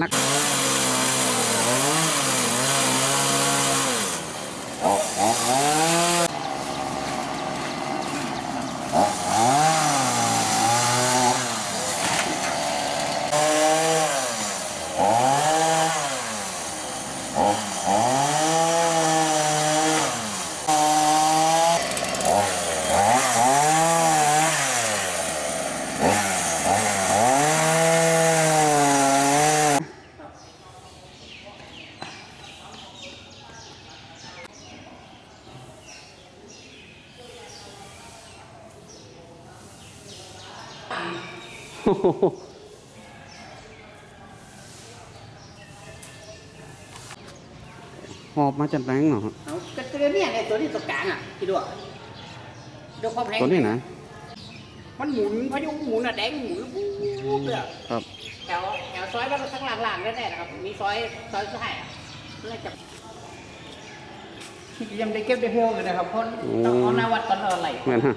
นักหอบมาจากแบงค์เหรอครับก็ตัวนี้เนี่ยตัวนี้ตัวกลางอ่ะพี่ดูดูความแรงตัวนี้นะมันหมุนพายุหมุนอ่ะแดงหมุนปุ๊บเลย ครับแถวซอยแล้วก็ทั้งหลังๆนั่นแหละนะครับมีซอยสุดท้ายแล้วจะยังได้เก็บได้เพียวเลยนะครับเพราะต้องเอาหน้าวัดตอนอะไร เหมือนฮะ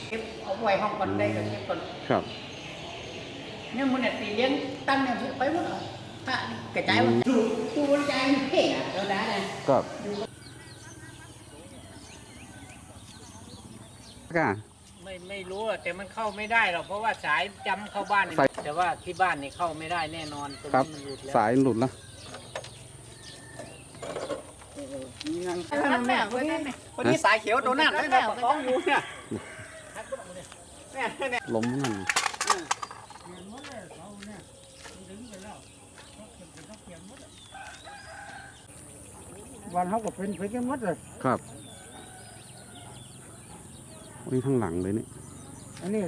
เก็บเอาไว้ห้องก่อนได้ก็เก็บก่อน ครับ เนี่ยมันเนี่ยตีเลี้ยงตั้งเนี่ยไปหมดอ่ะถ้ากระจายมันดูกระจายเพ่งอ่ะเราได้เลย ก็กะ ไม่รู้อะแต่มันเข้าไม่ได้หรอกเพราะว่าสายจำเข้าบ้านนี่แต่ว่าที่บ้านนี่เข้าไม่ได้แน่นอนตรง ครับ นี้มันหลุดแล้ว สายหลุดแล้ว คนนี้สายเขียวโดนนั่นไม่ได้ประคองอยู่เนี่ย ล้มนั่น วันเขาก็เป็นไปกันหมดเลย ครับนี่ข้างหลังเลยนี่ อันนี้